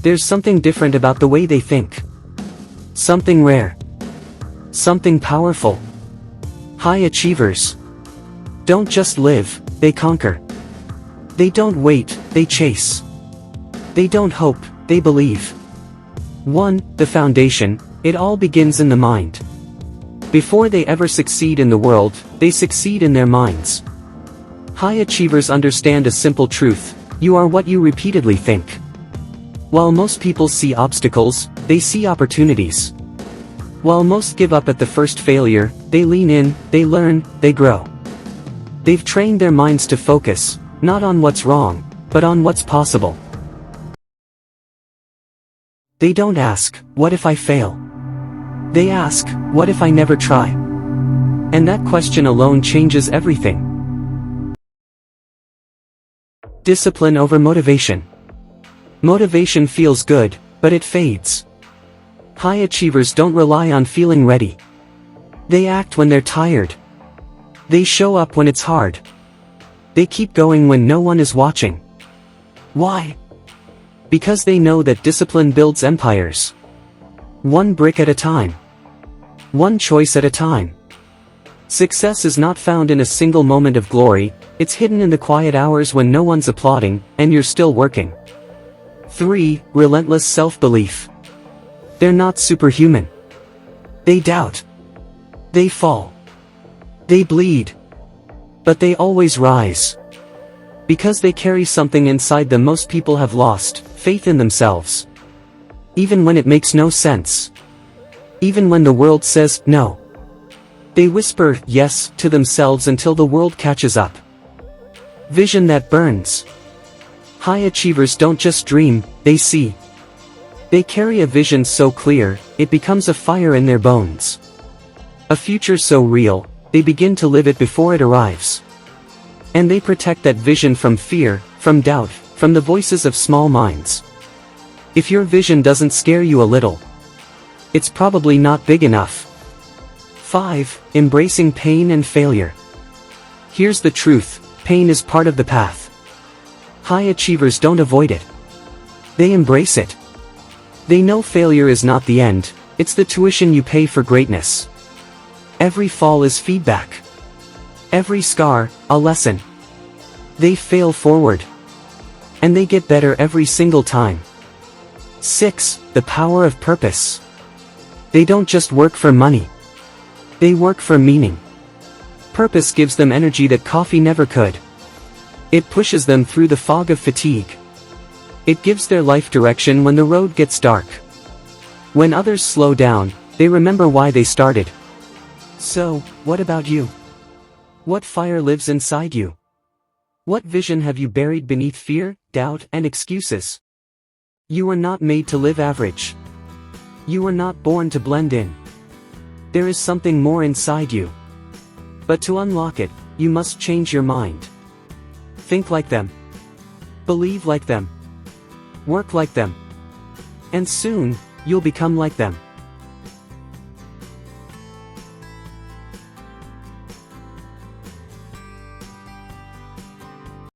There's something different about the way they think. Something rare. Something powerful. High achievers don't just live, they conquer. They don't wait, they chase. They don't hope, they believe. 1. The foundation. It all begins in the mind. Before they ever succeed in the world, they succeed in their minds. High achievers understand a simple truth: you are what you repeatedly think. While most people see obstacles, they see opportunities. While most give up at the first failure, they lean in, they learn, they grow. They've trained their minds to focus, not on what's wrong, but on what's possible. They don't ask, what if I fail? They ask, what if I never try? And that question alone changes everything. Discipline over motivation. Motivation feels good, but it fades. High achievers don't rely on feeling ready. They act when they're tired. They show up when it's hard. They keep going when no one is watching. Why? Because they know that discipline builds empires. One brick at a time. One choice at a time. Success is not found in a single moment of glory, it's hidden in the quiet hours when no one's applauding, and you're still working. 3. Relentless self-belief. They're not superhuman. They doubt. They fall. They bleed. But they always rise. Because they carry something inside them most people have lost: faith in themselves. Even when it makes no sense. Even when the world says no. They whisper yes to themselves until the world catches up. Vision that burns. High achievers don't just dream, they see. They carry a vision so clear, it becomes a fire in their bones. A future so real, they begin to live it before it arrives. And they protect that vision from fear, from doubt, from the voices of small minds. If your vision doesn't scare you a little, it's probably not big enough. 5. Embracing pain and failure. Here's the truth: pain is part of the path. High achievers don't avoid it. They embrace it. They know failure is not the end, it's the tuition you pay for greatness. Every fall is feedback. Every scar, a lesson. They fail forward. And they get better every single time. 6. The power of purpose. They don't just work for money. They work for meaning. Purpose gives them energy that coffee never could. It pushes them through the fog of fatigue. It gives their life direction when the road gets dark. When others slow down, they remember why they started. So, what about you? What fire lives inside you? What vision have you buried beneath fear, doubt, and excuses? You were not made to live average. You were not born to blend in. There is something more inside you. But to unlock it, you must change your mind. Think like them. Believe like them. Work like them. And soon, you'll become like them.